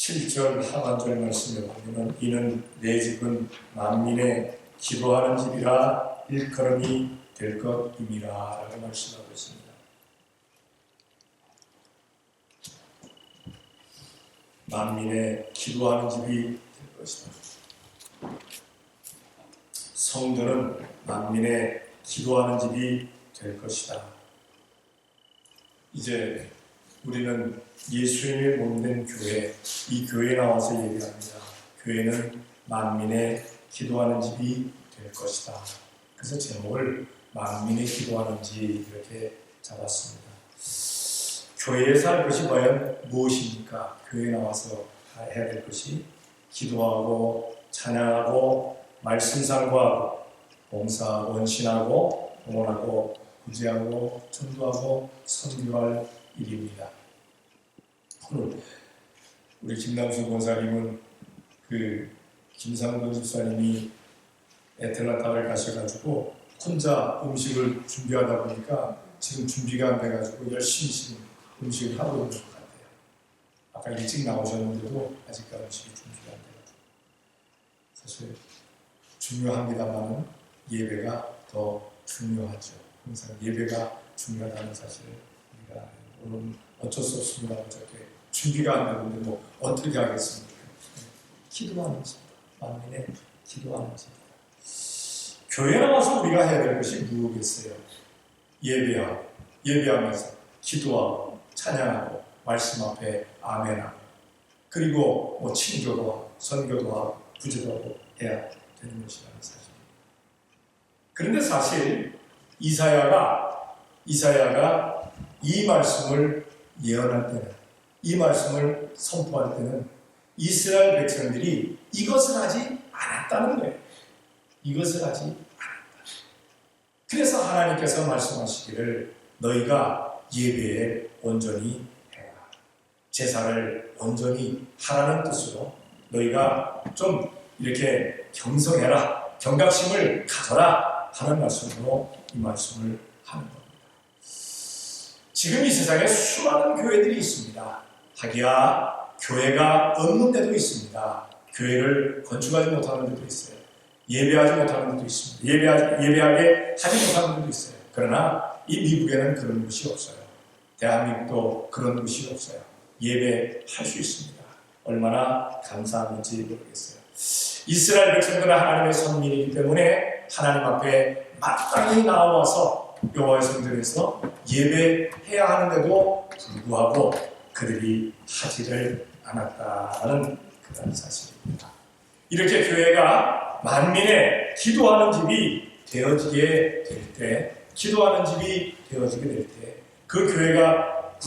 7절 하반절 말씀에 보면 이는 내 집은 만민의 기도하는 집이라 일컬음이 될 것임이라 라고 말씀하고 있습니다. 만민의 기도하는 집이 될 것이다. 성도는 만민의 기도하는 집이 될 것이다. 이제 우리는 예수님의 몸된 교회, 이 교회에 나와서 얘기합니다. 교회는 만민의 기도하는 집이 될 것이다. 그래서 제목을 만민의 기도하는 집 이렇게 잡았습니다. 교회에서 할 것이 과연 무엇입니까? 교회에 나와서 해야 될 것이 기도하고 찬양하고 말씀 상고하고 봉사 원신하고 봉헌하고 구제하고 전도하고 선교할 일입니다. 오늘 우리 김남수 권사님은 김상돈 집사님이 애틀란타를 가셔가지고 혼자 음식을 준비하다 보니까 지금 준비가 안 돼가지고 열심히 지금 음식을 하고 있는 것 같아요. 아까 일찍 나오셨는데도 아직까지 음식이 준비가 안 돼가지고 사실 중요합니다만 예배가 더 중요하죠. 항상 예배가 중요하다는 사실을 우리가 오늘 어쩔 수 없습니다. 어떻게 준비가 안 되는데 뭐 어떻게 하겠습니까? 기도하는 집, 만민의 기도하는 집. 교회에 나와서 우리가 해야 될 것이 무엇이겠어요? 예배하면서 기도하고 찬양하고 말씀 앞에 아멘하고 그리고 뭐 친교도 하고 선교도 하고 구제도 하고 해야 되는 것이라는 사실입니다. 그런데 사실 이사야가 이 말씀을 예언할 때는, 이 말씀을 선포할 때는 이스라엘 백성들이 이것을 하지 않았다는 거예요. 이것을 하지 않았다. 그래서 하나님께서 말씀하시기를 너희가 예배에 온전히 해라. 제사를 온전히 하라는 뜻으로 너희가 좀 이렇게 경성해라. 경각심을 가져라. 하는 말씀으로 이 말씀을 하는 겁니다. 지금 이 세상에 수많은 교회들이 있습니다. 하기야 교회가 없는 데도 있습니다. 교회를 건축하지 못하는 데도 있어요. 예배하지 못하는 데도 있습니다. 예배하게 하지 못하는 데도 있어요. 그러나 이 미국에는 그런 곳이 없어요. 대한민국도 그런 곳이 없어요. 예배할 수 있습니다. 얼마나 감사한지 모르겠어요. 이스라엘 백성들은 하나님의 선민이기 때문에 하나님 앞에 마땅히 나와서 여호와의 성전에서 예배해야 하는데도 불구하고 그들이 하지를 않았다는 그런 사실입니다. 이렇게 교회가 만민의 기도하는 집이 되어지게 될 때, 그 교회가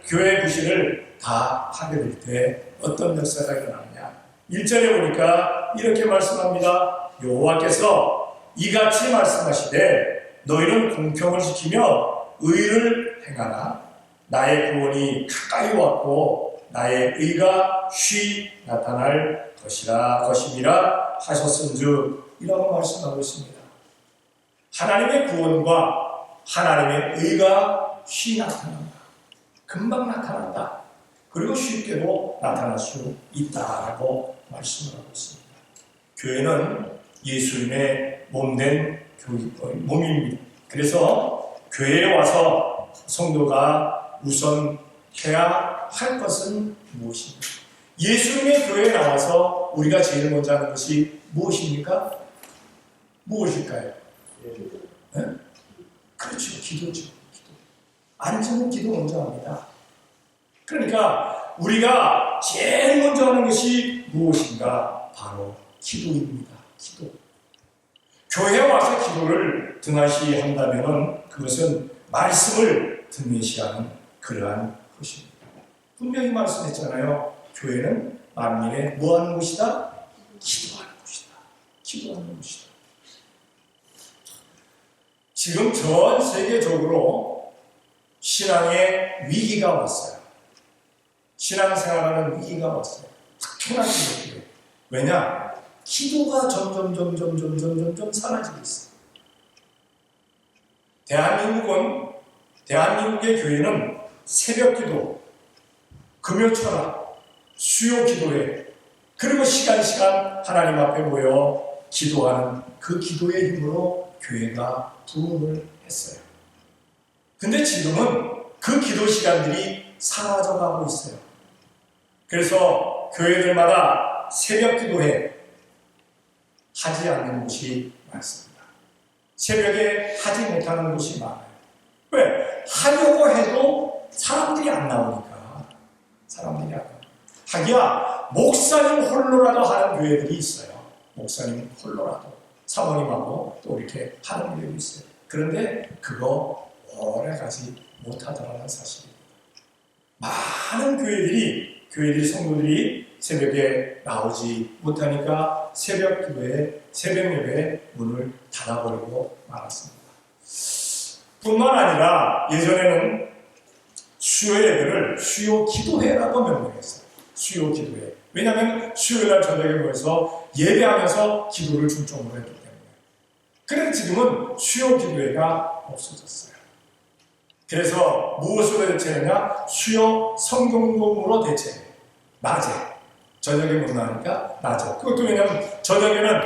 교회 구실을 다 하게 될 때 어떤 역사가 일어나느냐? 1절에 보니까 이렇게 말씀합니다. 여호와께서 이같이 말씀하시되 너희는 공평을 지키며 의를 행하라. 나의 구원이 가까이 왔고 나의 의가 쉬 나타날 것임이라 하셨은즉 이라고 말씀하고 있습니다. 하나님의 구원과 하나님의 의가 쉬 나타난다. 금방 나타난다. 그리고 쉽게도 나타날 수 있다라고 말씀을 하고 있습니다. 교회는 예수님의 몸된 몸입니다. 그래서 교회에 와서 성도가 우선 해야 할 것은 무엇입니까? 예수님의 교회에 나와서 우리가 제일 먼저 하는 것이 무엇입니까? 무엇일까요? 네? 그렇죠. 기도죠. 기도. 앉으면 기도 먼저 합니다. 그러니까 우리가 제일 먼저 하는 것이 무엇인가? 바로 기도입니다. 기도. 교회에 와서 기도를 등한시 한다면 그것은 말씀을 등한시하는 그러한 것입니다. 분명히 말씀했잖아요. 교회는 만민의 뭐하는 곳이다? 기도하는 곳이다. 기도하는 곳이다. 지금 전 세계적으로 신앙의 위기가 왔어요. 신앙생활하는 위기가 왔어요. 특히나 기독교회. 왜냐? 기도가 점점 사라지고 있어요. 대한민국의 교회는 새벽기도, 금요철학, 수요 기도회, 그리고 시간 하나님 앞에 모여 기도하는 그 기도의 힘으로 교회가 부흥을 했어요. 근데 지금은 그 기도 시간들이 사라져가고 있어요. 그래서 교회들마다 새벽 기도회 하지 않는 곳이 많습니다. 새벽에 하지 못하는 곳이 많아요. 왜? 하려고 해도 사람들이 안 나오니까. 사람들이 안 나오니까. 하기야 목사님 홀로라도 하는 교회들이 있어요. 목사님 홀로라도 사모님하고 또 이렇게 하는 교회도 있어요. 그런데 그거 오래가지 못하더라는 사실입니다. 많은 교회들이 성도들이 새벽에 나오지 못하니까 새벽 기도에 새벽 예배에 문을 닫아버리고 말았습니다. 뿐만 아니라 예전에는 수요 예배를 수요 기도회라고 명명했어요. 수요 기도회. 왜냐하면 수요일날 저녁에 모여서 예배하면서 기도를 중점으로 했기 때문에. 그런데 지금은 수요 기도회가 없어졌어요. 그래서 무엇으로 대체하냐? 수요 성경공으로 대체해요. 낮에. 저녁에 못 나오니까 낮에. 그것도 왜냐면 저녁에는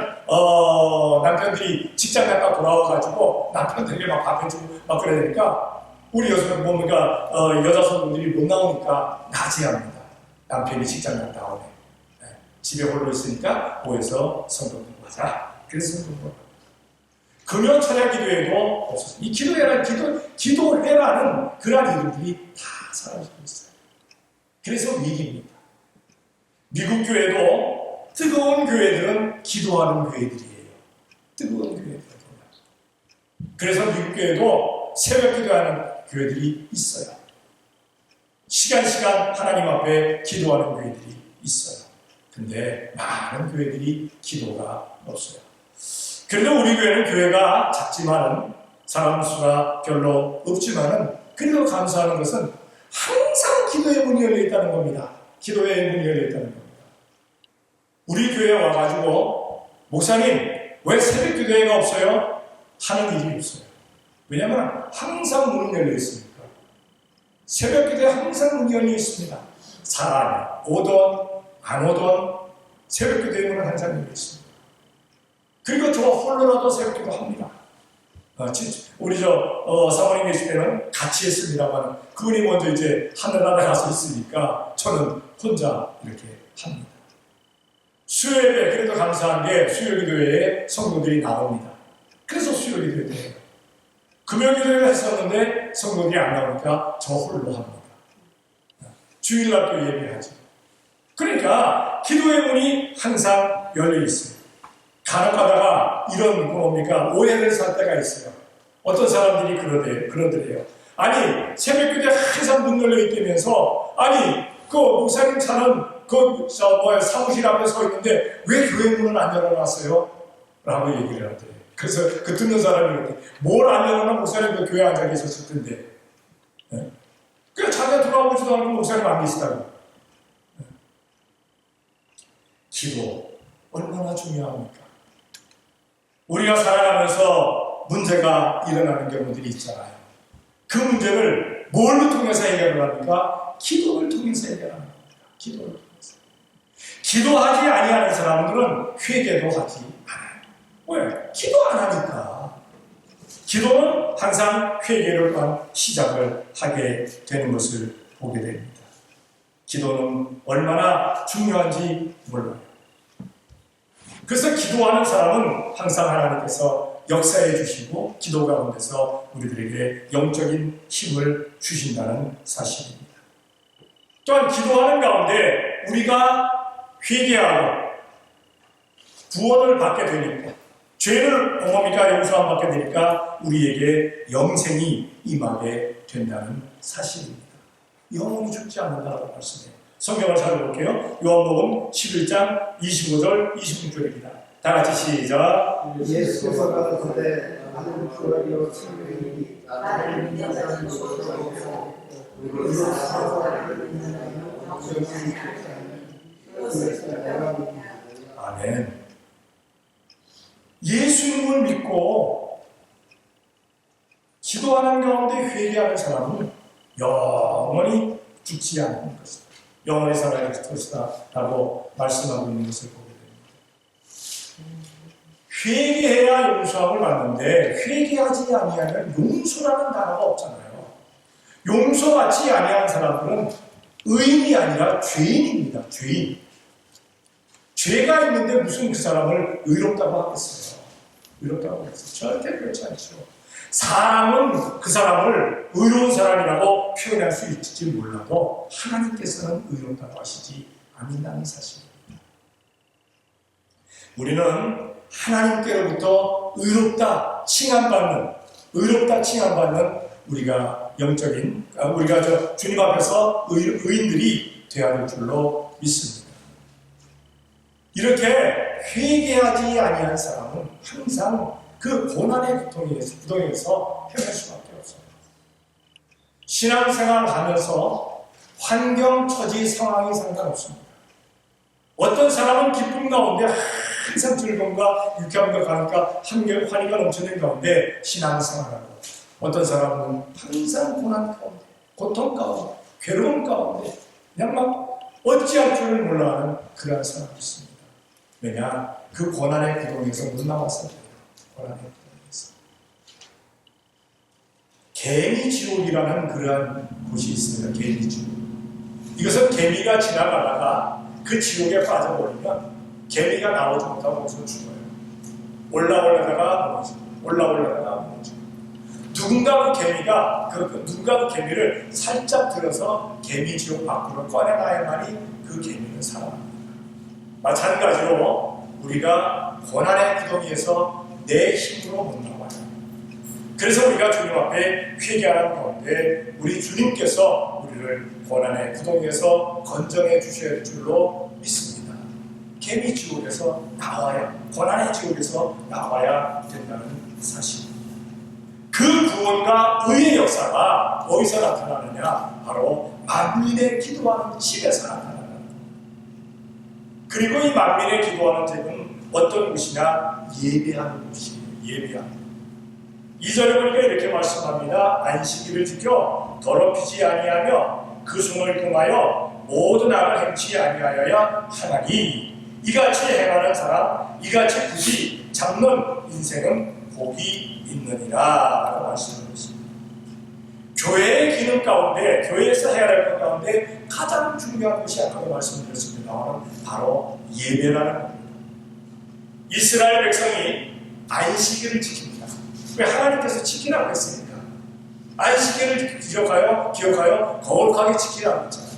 남편들이 직장 갔다 돌아와가지고 남편들에게 막 밥 해주고 막 그래야 되니까 우리 여자 성도들이 못 나오니까 낮에 합니다. 남편이 직장 갔다 오네. 네. 집에 홀로 있으니까 모여서 성경 공부하자. 그래서 성경 공부하자. 금요 찬양 기도회도 없었어요. 이 기도회라는 그러한 이름들이 다 사라지고 있어요. 그래서 위기입니다. 미국 교회도 뜨거운 교회들은 기도하는 교회들이에요. 뜨거운 교회들은. 그래서 미국 교회도 새벽 기도하는 교회들이 있어요. 시간 하나님 앞에 기도하는 교회들이 있어요. 근데 많은 교회들이 기도가 없어요. 그래도 우리 교회는 교회가 작지만은 사람 수가 별로 없지만은 그래도 감사하는 것은 항상 기도의 문이 열려 있다는 겁니다. 기도의 문이 열려 있다는 겁니다. 우리 교회에 와가지고 목사님 왜 새벽 기도회가 없어요? 하는 일이 없어요. 왜냐하면 항상 문은 열려 있으니까. 새벽 기도에 항상 문이 열려 있습니다. 사람이 오든 안 오든 새벽 기도의 문은 항상 열려 있습니다. 그리고 저 홀로라도 새벽 기도 합니다. 우리 사모님 계실 때는 같이 했습니다만 그분이 먼저 이제 하늘나라 가서 있으니까 저는 혼자 이렇게 합니다. 수요예배 그래도 감사한 게 수요기도회에 성도들이 나옵니다. 그래서 수요기도회도 해요. 금요기도회를 했었는데 성도들이 안 나오니까 저 홀로 합니다. 주일날 또 예배하죠. 그러니까 기도의 문이 항상 열려 있습니다. 간혹 가다가 이런 오해를 살 때가 있어요. 어떤 사람들이 그러더래요. 아니 새벽 기도에 항상 문 열려 있다면서 아니 그 목사님 차는 사무실 앞에 서 있는데 왜 교회 문은 안 열어놨어요? 라고 얘기를 하더래요. 그래서 그 듣는 사람이 그랬더니 뭘 안 열어놔? 목사님도 교회 앉아 계셨을 텐데. 네? 그냥 자기가 돌아오지도 않고 목사님 안 계시다고. 네? 기도 얼마나 중요합니까? 우리가 살아가면서 문제가 일어나는 경우들이 있잖아요. 그 문제를 뭘로 통해서 해결을 합니까? 기도를 통해서 해결하는 겁니다. 기도를 통해서. 기도하지 아니하는 사람들은 회개도 하지 않아요. 왜? 기도 안 하니까. 기도는 항상 회개를 한 시작을 하게 되는 것을 보게 됩니다. 기도는 얼마나 중요한지 몰라요. 그래서 기도하는 사람은 항상 하나님께서 역사해 주시고 기도 가운데서 우리들에게 영적인 힘을 주신다는 사실입니다. 또한 기도하는 가운데 우리가 회개하고 구원을 받게 되니까 죄를 용서함 받게 되니까 우리에게 영생이 임하게 된다는 사실입니다. 영원히 죽지 않는다고 말씀해요. 성경을 찾아볼게요. 요한복음 11장 25절 26절입니다. 다 같이 시작. 예수께서 그때 나는 주여 생명이 나를 믿는 자는 없고 우리가 사랑하는 아멘. 예수님을 믿고 기도하는 가운데 회개하는 사람은 영원히 죽지 않는 것입니다. 영원히 살아야 그리스도시다라고 말씀하고 있는 것을 보게 됩니다. 회개해야 용서함을 받는데 회개하지 아니하면 용서라는 단어가 없잖아요. 용서받지 아니한 사람들은 의인이 아니라 죄인입니다. 죄인. 죄가 있는데 무슨 그 사람을 의롭다고 하겠어요? 의롭다고 하겠어요? 절대 그렇지 않죠. 사람은 그 사람을 의로운 사람이라고 표현할 수 있을지 몰라도 하나님께서는 의롭다고 하시지 않는다는 사실입니다. 우리는 하나님께로부터 의롭다 칭함받는 우리가 영적인 우리가 주님 앞에서 의인들이 되어야 할 줄로 믿습니다. 이렇게 회개하지 아니한 사람은 항상 그 고난의 구덩이에서 헤맬 수밖에 없어요. 신앙생활을 하면서 환경, 처지, 상황이 상관없습니다. 어떤 사람은 기쁨 가운데 항상 즐거움과 유쾌함과 가니까 환희가 넘치는 가운데 신앙생활하고, 어떤 사람은 항상 고난 가운데, 고통 가운데, 괴로움 가운데 그냥 막 어찌할 줄을 몰라하는 그러한 사람이 있습니다. 왜냐? 그 고난의 구덩이에서 못 나왔어요. 고난의 구덩이에서. 개미지옥이라는 그러한 곳이 있습니다. 개미지옥. 이것은 개미가 지나가다가 그 지옥에 빠져버리면 개미가 나오지 못하고 거기서 죽어요. 올라다가 넘어지고 올라다가 넘어지고. 누군가 그 개미를 살짝 들어서 개미지옥 밖으로 꺼내놔야만이 그 개미는 살아납니다. 마찬가지로 우리가 고난의 구덩이에서 내 힘으로 못 나와요. 그래서 우리가 주님 앞에 회개하는 가운데 우리 주님께서 우리를 고난의 구덩이에서 건져내 주셔야 할 줄로 믿습니다. 개미 지옥에서 나와야, 고난의 지옥에서 나와야 된다는 사실. 그 구원과 의의 역사가 어디서 나타나느냐? 바로 만민의 기도하는 집에서 나타납니다. 그리고 이 만민의 기도하는 집은 어떤 곳이냐? 예배하는 곳이에요. 예배하는. 2절에 보니까 이렇게 말씀합니다. 안식일을 지켜 더럽히지 아니하며 그 손을 금하여 모든 악을 행치 아니하여야 하나니 이같이 행하는 사람, 이같이 굳이 잡는 인생은 복이 있느니라 라고 말씀하고 있습니다. 교회의 기능 가운데, 교회에서 해야 할 것 가운데 가장 중요한 것이 아까도 말씀드렸습니다만 바로 예배라는 겁니다. 이스라엘 백성이 안식일을 지킵니다. 왜 하나님께서 지키라고 했습니까? 안식일을 기억하여 거룩하게 지키라고 했잖아요.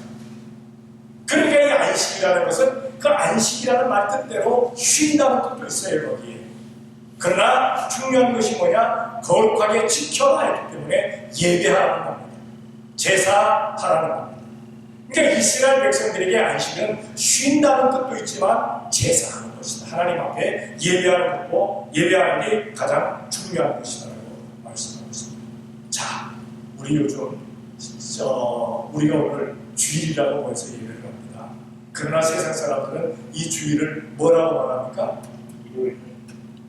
그러니까 이 안식이라는 것은 그 안식이라는 말 뜻대로 쉰다는 뜻도 있어요, 거기에. 그러나 중요한 것이 뭐냐? 거룩하게 지켜야 했기 때문에 예배하라는 겁니다. 제사하라는 겁니다. 그러니까 이스라엘 백성들에게 안식은 쉰다는 뜻도 있지만 제사하는 것이다. 하나님 앞에 예배하는 것고 예배하는 게 가장 중요한 것이라고 말씀하고 있습니다. 자, 우리 요즘 우리가 오늘 주일이라고 해서 예배를 합니다. 그러나 세상 사람들은 이 주일을 뭐라고 말합니까?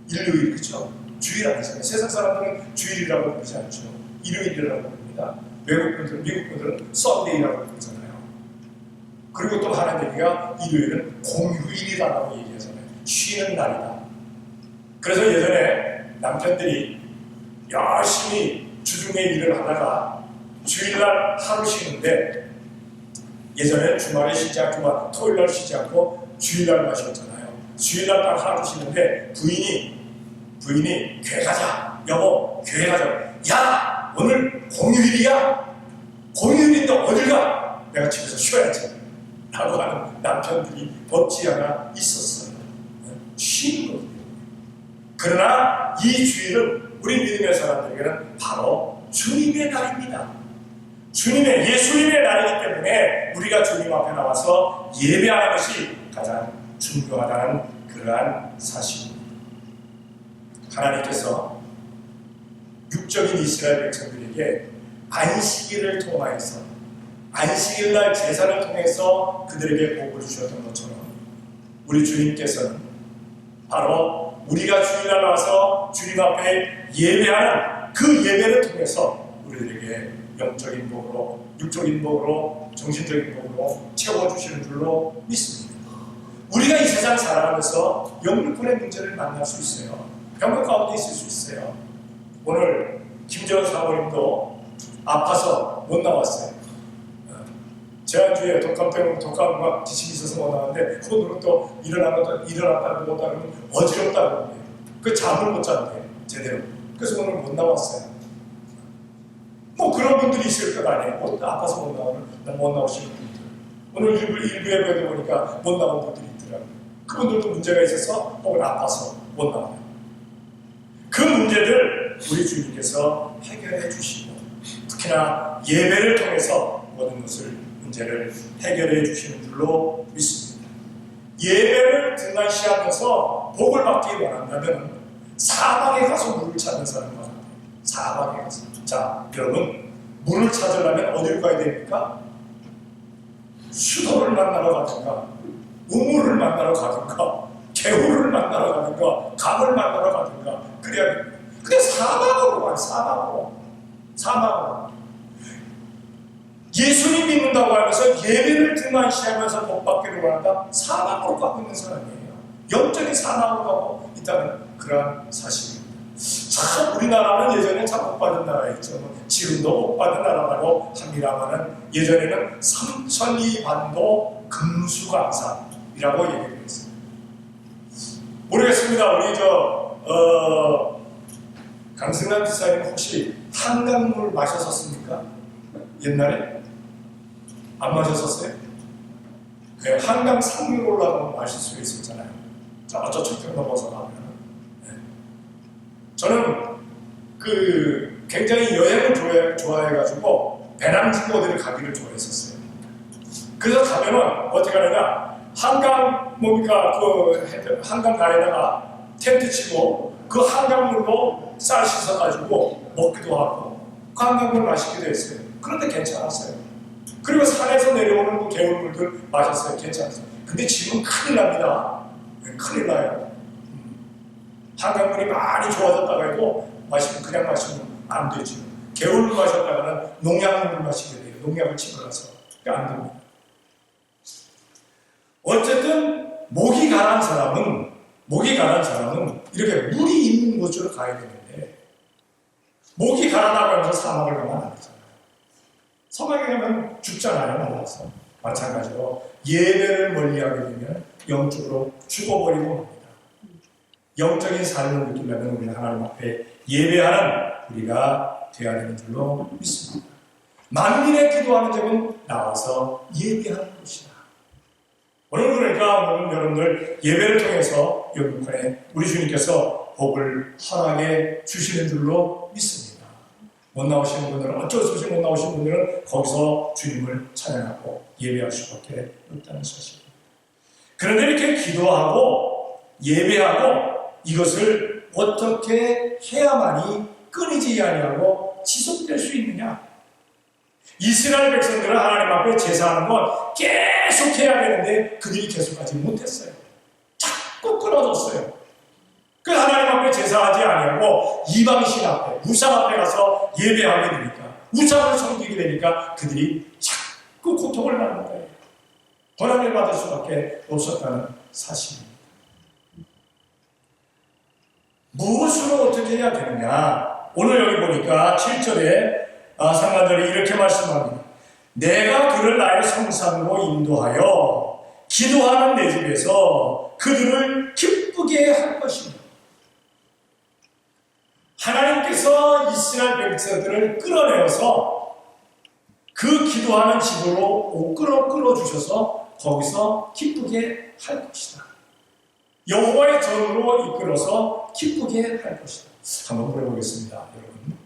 일요일, 그렇죠? 주일 아니잖아요. 세상 사람들은 주일이라고 부르지 않죠. 일요일이라고 부릅니다. 미국 분들은 썬데이라고 부르잖아요. 그리고 또 하나 얘기가 일요일은 공휴일이라고 얘기하잖아요. 쉬는 날이다. 그래서 예전에 남편들이 열심히 주중에 일을 하다가 주일날 하루 쉬는데, 예전에 주말에 쉬지 않고 토요일날 쉬지 않고 주일날만 쉬었잖아요. 주일날 딱 하루 쉬는데 부인이 교회 가자. 여보 교회 가자. 야 오늘 공휴일이야. 공휴일인데 어딜 가? 내가 집에서 쉬어야지 라고 하는 남편들이 없지 않아 있었어요. 쉬는 거예요. 그러나 이 주일은 우리 믿음의 사람들에게는 바로 주님의 날입니다. 예수님의 날이기 때문에 우리가 주님 앞에 나와서 예배하는 것이 가장 중요하다는 그러한 사실입니다. 하나님께서 육적인 이스라엘 백성들에게 안식일을 통하여서, 안식일날 제사를 통해서 그들에게 복을 주셨던 것처럼 우리 주님께서는 바로 우리가 주일날 와서 주님 앞에 예배하는 그 예배를 통해서 우리들에게 영적인 복으로, 육적인 복으로 정신적인 부분으로 채워주시는 줄로 믿습니다. 우리가 이 세상 살아가면서 영육권의 문제를 만날 수 있어요. 병건 가운데 있을 수 있어요. 오늘 김재원 사모님도 아파서 못 나왔어요. 지난주에 독감과 기침이 있어서 못 나왔는데 그 오늘은 또 일어났다고 못하면 어지럽다고 해요. 그 잠을 못 잤대요. 제대로. 그래서 오늘 못 나왔어요. 뭐 그런 분들이 있을 것 아니에요. 아파서 못 나오시는 분들. 오늘 일부에 보니까 못 나온 분들이 있더라고요. 그분들도 문제가 있어서 혹은 아파서 못 나와요. 그 문제들 우리 주님께서 해결해 주시고 특히나 예배를 통해서 모든 문제를 해결해 주시는 줄로 믿습니다. 예배를 등한시하면서 복을 받기 원한다면 사막에 가서 물을 찾는 사람과 같아요. 사막에 가서. 자, 여러분, 물을 찾으려면 어디로 가야 됩니까? 수도를 만나러 가든가, 우물을 만나러 가든가, 개울을 만나러 가든가, 강을 만나러 가든가, 그래야 됩니다. 근데 사막으로 가요, 사막으로. 예수님 믿는다고 하면서 예배를 등한시하면서 복 받기를 원한다? 사막으로 가고 있는 사람이에요. 영적인 사막으로 가고 있다는 그러한 사실입니다. 참 우리나라는 예전에 참 복 받은 나라였죠. 지금도 복 받은 나라라고 합니다만은 예전에는 삼천리 반도 금수강산이라고 얘기를 했어요. 모르겠습니다. 우리 강승남 지사님 혹시 한강물 마셨었습니까? 옛날에? 안 마셨었어요? 그 한강 상류로 올라가면 마실 수 있었잖아요. 자, 저쪽 넘어서 가면. 네. 저는 굉장히 여행을 좋아해가지고 배낭지구 어디를 가기를 좋아했었어요. 그래서 가면은 어떻게 하느냐, 한강 가에다가 텐트 치고 그 한강물로 쌀 씻어가지고 먹기도 하고 그 한강물 마시기도 했어요. 그런데 괜찮았어요. 그리고 산에서 내려오는 그 개울물들 마셨어요. 괜찮았어요. 근데 지금 큰일 납니다. 큰일 나요. 한강물이 많이 좋아졌다고 해도 그냥 마시면 안 되죠. 개울물 마셨다가는 농약물을 마시게 돼요. 농약을 집어넣어서. 안 됩니다. 어쨌든 목이 가난 사람은 이렇게 물이 있는 곳으로 가야 되는데 목이 가난하고 하면서 사막을 가면 안 되잖아요. 사막에 가면 죽잖아요. 말라서. 마찬가지로 예배를 멀리하게 되면 영적으로 죽어버리고 합니다. 영적인 삶을 느끼려면 우리는 하나님 앞에 예배하는 우리가 되어야 되는 줄로 믿습니다. 만민의 기도하는 점은 나와서 예배하는 것이다. 오늘은 여러분들 예배를 통해서 영육간에 우리 주님께서 복을 허락해 주시는 줄로 믿습니다. 못 나오시는 분들은 어쩔 수 없이 못 나오시는 분들은 거기서 주님을 찬양하고 예배할 수밖에 없다는 사실입니다. 그런데 이렇게 기도하고 예배하고 이것을 어떻게 해야만이 끊이지 아니하고 지속될 수 있느냐? 이스라엘 백성들은 하나님 앞에 제사하는 건 계속 해야 되는데 그들이 계속하지 못했어요. 자꾸 끊어졌어요. 그 하나님 앞에 제사하지 아니하고 이방신 앞에, 우상 앞에 가서 예배하게 되니까, 우상을 섬기게 되니까 그들이 자꾸 고통을 받는 거예요. 고난을 받을 수밖에 없었다는 사실입니다. 무엇으로 어떻게 해야 되느냐? 오늘 여기 보니까 7절에 상관들이 이렇게 말씀합니다. 내가 그를 나의 성산으로 인도하여 기도하는 내 집에서 그들을 기쁘게 할 것입니다. 하나님께서 이스라엘 백성들을 끌어내어서 그 기도하는 집으로 끌어주셔서 거기서 기쁘게 할 것이다. 여호와의 전으로 이끌어서 기쁘게 할 것이다. 한번 물어보겠습니다. 여러분,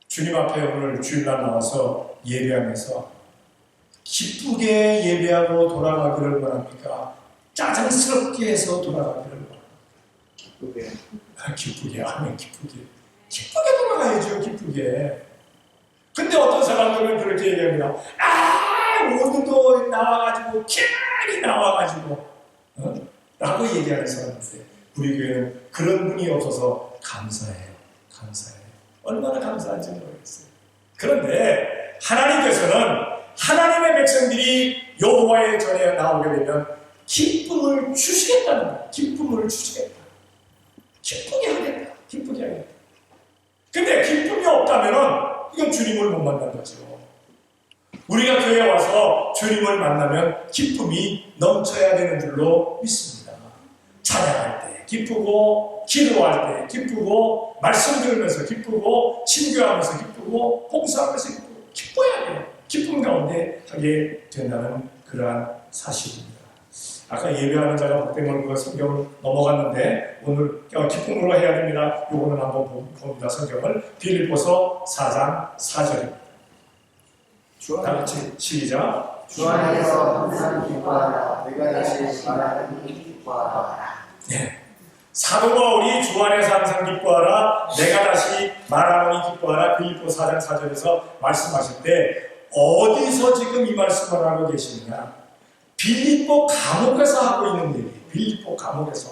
주님 앞에 오늘 주일날 나와서 예배하면서 기쁘게 예배하고 돌아가기를 원합니까? 짜증스럽게 해서 돌아가기를 원합니까? 기쁘게 하면 기쁘게 돌아가야죠. 기쁘게. 근데 어떤 사람들은 그렇게 얘기합니다. 오늘도 나와가지고 기만이 나와가지고 라고 얘기하는 사람인데 우리 교회는 그런 분이 없어서 감사해요. 감사해요. 얼마나 감사한지 모르겠어요. 그런데 하나님께서는 하나님의 백성들이 여호와의 전에 나오게 되면 기쁨을 주시겠다는 거예요. 기쁨을 주시겠다. 기쁘게 하겠다. 기쁘게 하겠다. 근데 기쁨이 없다면은 이건 주님을 못 만난 거죠. 우리가 교회에 와서 주님을 만나면 기쁨이 넘쳐야 되는 줄로 믿습니다. 찬양할 때 기쁘고, 기도할 때 기쁘고, 말씀 들으면서 기쁘고, 친교하면서 기쁘고, 봉사하면서 기쁘고, 기뻐야 돼요. 기쁨 가운데 하게 된다는 그러한 사실입니다. 아까 예배하는 자가 복되면 그 성경을 넘어갔는데 오늘 기쁨으로 해야 됩니다. 요거는 한번 봅니다. 성경을 빌립보서 4장 4절입니다. 다 같이 시작. 주 안에서 항상 기뻐하라. 내가 다시 말하니 기뻐하라. 네. 사도 바울이 주 안에서 항상 기뻐하라. 내가 다시 말하노니 기뻐하라. 빌립보 4장 4절에서 말씀하실 때 어디서 지금 이 말씀을 하고 계시느냐? 빌립보 감옥에서 하고 있는 얘기예요. 빌립보 감옥에서.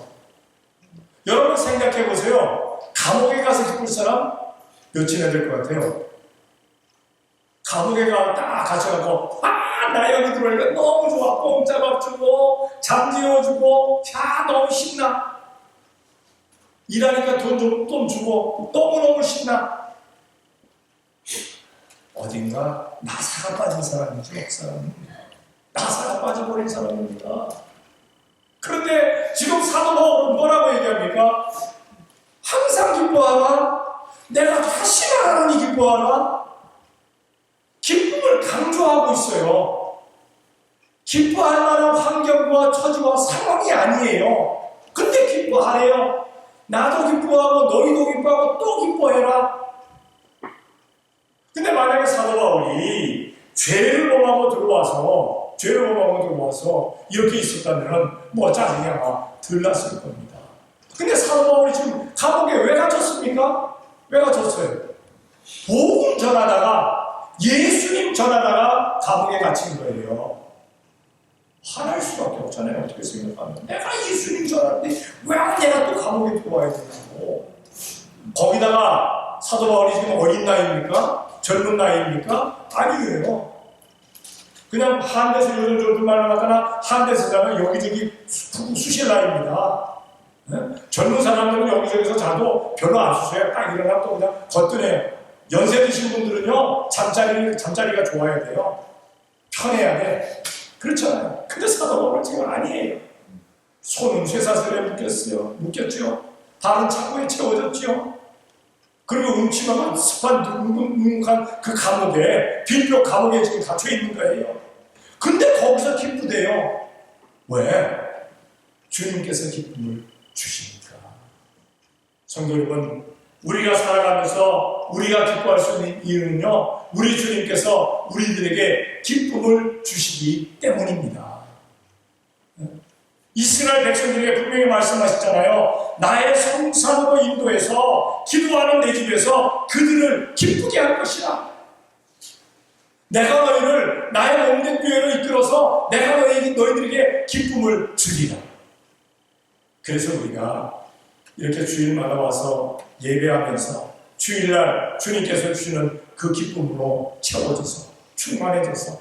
여러분 생각해 보세요. 감옥에 가서 기쁠 사람 몇이나 될 것 같아요? 감옥에 딱 갇혀갖고 나 여기 들어오니까 너무 좋아. 공짜밥 주고 잠 재워주고 너무 신나. 일하니까 돈 주고 너무너무 신나. 어딘가 나사가 빠진 사람이죠. 그 사람은 나사가 빠져버린 사람입니다. 그런데 지금 사도 바울은 뭐라고 얘기합니까? 항상 기뻐하라. 내가 다시 말하니 기뻐하라. 기쁨을 강조하고 있어요. 기뻐할 만한 환경과 처지와 상황이 아니에요. 근데 기뻐하래요. 나도 기뻐하고 너희도 기뻐하고 또 기뻐해라. 근데 만약에 사도 바울이 죄를 범하고 들어와서 이렇게 있었다면 뭐 짜증이 아마 덜 났을 겁니다. 근데 사도 바울이 지금 감옥에 왜 갇혔습니까? 왜 갇혔어요? 복음 전하다가 예수님 전하다가 감옥에 갇힌 거예요. 화날 수밖에 없잖아요. 어떻게 생각하면 내가 예수님 전하는데 왜 내가 또 감옥에 들어와야 되냐고. 거기다가 사도 바울이 지금 어린 나이입니까? 젊은 나이입니까? 아니에요. 그냥 한 데서 요즘 말을 하거나 한 데서 자면 여기저기 수실 나이입니다. 네? 젊은 사람들은 여기저기서 자도 별로 안 수셔요. 딱 일어나면 또 그냥 거뜬해요. 연세 드신 분들은요, 잠자리가 좋아야 돼요. 편해야 돼. 그렇잖아요. 근데 사도 바울은 지금 아니에요. 손은 쇠사슬에 묶였죠. 발은 창고에 채워졌죠. 그리고 음침한 습한 눅눅한 그 감옥에, 빌립보 감옥에 지금 갇혀 있는 거예요. 근데 거기서 기쁘대요. 왜? 주님께서 기쁨을 주시니까. 성도 여러분, 우리가 살아가면서 우리가 기뻐할 수 있는 이유는요, 우리 주님께서 우리들에게 기쁨을 주시기 때문입니다. 이스라엘 백성들에게 분명히 말씀하셨잖아요. 나의 성산으로 인도해서 기도하는 내 집에서 그들을 기쁘게 할 것이라. 내가 너희를 나의 몸된 교회로 이끌어서 내가 너희들에게 기쁨을 주리라. 그래서 우리가 이렇게 주일마다 와서 예배하면서 주일날 주님께서 주시는 그 기쁨으로 채워져서 충만해져서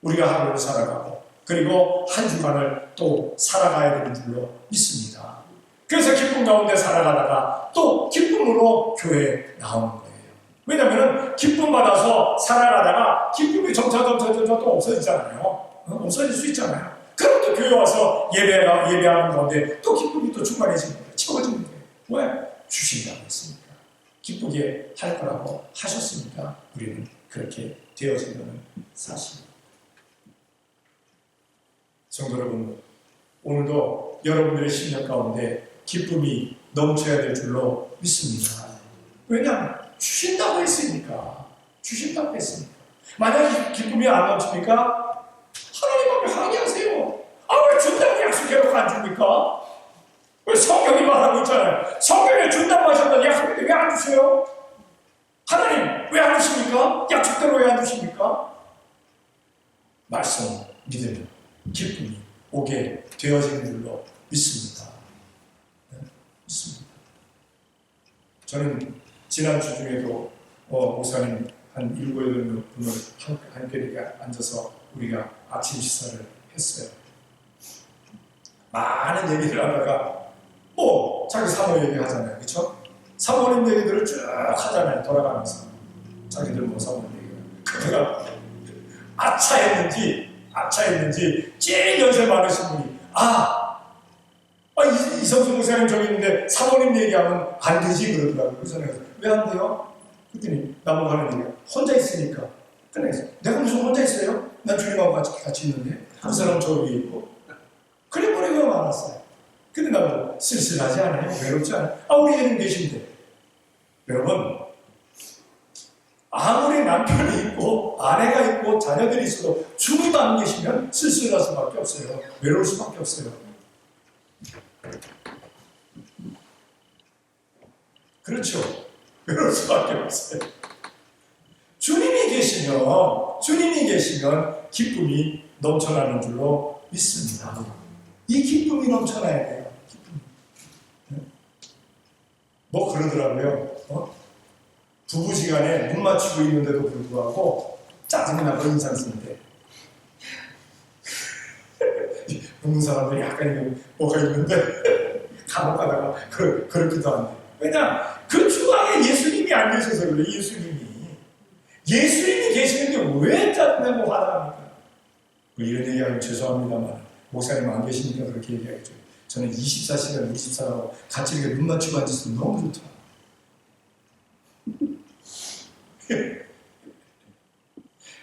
우리가 하루를 살아가고 그리고 한 주간을 또 살아가야 되는 줄로 믿습니다. 그래서 기쁨 가운데 살아가다가 또 기쁨으로 교회에 나오는 거예요. 왜냐하면 기쁨 받아서 살아가다가 기쁨이 점차 또 없어지잖아요. 없어질 수 있잖아요. 그럼 또 교회 와서 예배하는 가운데 또 기쁨이 또 충만해지는 거예요. 채워지는 거예요. 왜? 주신다고 했으니까. 기쁘게 할 거라고 하셨으니까 우리는 그렇게 되어진다는 사실입니다. 성도 여러분, 오늘도 여러분들의 심령 가운데 기쁨이 넘쳐야 될 줄로 믿습니다. 왜냐하면 주신다고 했으니까. 만약 기쁨이 안 넘칩니까? 하나님 앞에 항의하세요. 왜 준다고 약속해놓고 안 줍니까? 왜 성경이 말하고 있잖아요. 성경에 준다고 하셨는데 약속인데 왜 안 주세요? 하나님 왜 안 주십니까? 약속대로 왜 안 주십니까? 말씀, 믿음, 기쁨이 오게 되어지는 줄로 믿습니다. 네, 믿습니다. 저는 지난주 중에도 목사님 한 7, 8명 분을 함께 이렇게 앉아서 우리가 아침 식사를 했어요. 많은 얘기를 하다가 뭐 자기 사모 얘기하잖아요. 그렇죠? 사모님 얘기들을 쭉 하잖아요. 돌아가면서 자기들 뭐 사모님 얘기를. 그러다가 아차했는지 제일 연세 많으신 분이 이성수 목사님 저기 있는데 사모님 얘기하면 안 되지 그러더라고요. 그래서 내가 왜 안 돼요? 그랬더니 나보고 하는 얘기가 혼자 있으니까. 그래서 내가 무슨 혼자 있어요? 난 주님하고 같이 있는데 그 사람 저 위에 있고. 그래 버리고 말았어요. 근데 나보고 쓸쓸하지 않아요? 외롭지 않아요? 우리 애는 계신데. 여러분, 아무리 남편이 있고 아내가 있고 자녀들이 있어도 주님 안 계시면 쓸쓸할 수밖에 없어요. 외로울 수밖에 없어요. 그렇죠. 외로울 수밖에 없어요. 주님이 계시면 기쁨이 넘쳐나는 줄로 믿습니다. 이 기쁨이 넘쳐나야 돼요. 뭐 그러더라고요. 부부지간에 못 맞추고 있는데도 불구하고 짜증나고 인상 쓰는데 묻는 사람들이 약간 뭐가 있는데 감옥 가다가 그렇기도 한데 왜냐 그 주방에 예수님이 안 계셔서 그래. 예수님이 계시는데 왜 짜증내고 화나합니까? 뭐 이런 얘기하면 죄송합니다만 목사님 안 계시니까 그렇게 얘기하겠죠. 저는 24시간 24라고 같이 이렇게 눈 맞추고 앉아서 너무 좋다.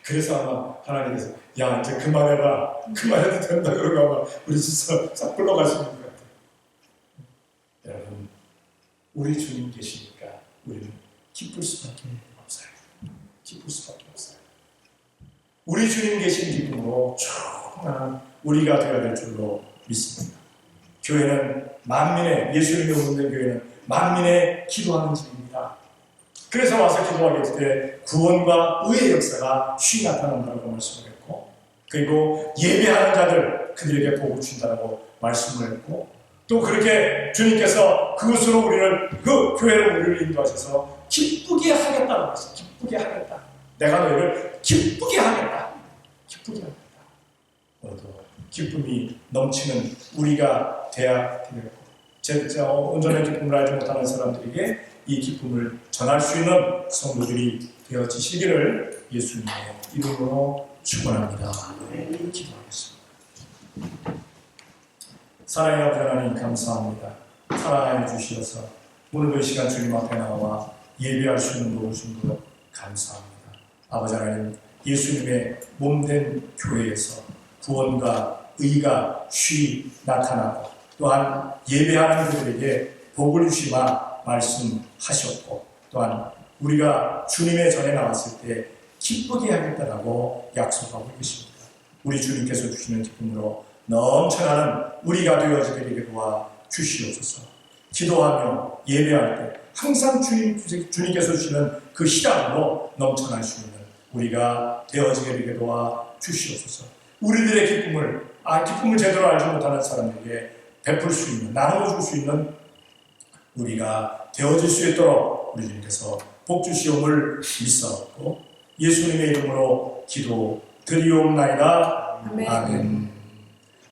그래서 아마 하나님께서 야 이제 그만해도 된다 그러고 아마 우리 집사 싹 불러가시는 것 같아요. 여러분 우리 주님 계시니까 우리는 기쁠 수밖에 없어요. 우리 주님 계신 기쁨으로 충분한 우리가 되어야 될 줄로 믿습니다. 교회는 예수님이 오는 교회는 만민의 기도하는 집입니다. 그래서 와서 기도하게 될 때 구원과 의의 역사가 쉬 나타난다고 말씀을 했고, 그리고 예배하는 자들 그들에게 복을 준다고 말씀을 했고, 또 그렇게 주님께서 그것으로 그 교회로 우리를 인도하셔서 기쁘게 하겠다고 했어요. 기쁘게 하겠다. 내가 너희를 기쁘게 하겠다. 오늘도 기쁨이 넘치는 우리가 되어야 되겠고, 온전한 기쁨을 알지 못하는 사람들에게 이 기쁨을 전할 수 있는 성도들이 되어지시기를 예수님의 이름으로 축원합니다. 기도하겠습니다. 사랑의 아버지 하나님 감사합니다. 사랑하여 주시어서 오늘도 이 시간 주님 앞에 나와 예배할 수 있는 도우신 것 감사합니다. 아버지 하나님 예수님의 몸된 교회에서 구원과 의가 쉬 나타나고 또한 예배하는 그들에게 복을 주시마 말씀하셨고 또한 우리가 주님의 전에 나왔을 때 기쁘게 하겠다라고 약속하고 계십니다. 우리 주님께서 주시는 기쁨으로 넘쳐나는 우리가 되어지게 도와 주시옵소서. 기도하며 예배할 때 항상 주님께서 주시는 그 희락으로 넘쳐날 수 있는 우리가 되어지게 도와 주시옵소서. 우리들의 기쁨을 제대로 알지 못하는 사람에게 베풀 수 있는, 나눠줄 수 있는 우리가 되어질 수 있도록 우리 주님께서 복 주시옵을 믿사옵고 예수님의 이름으로 기도 드리옵나이다. 아멘.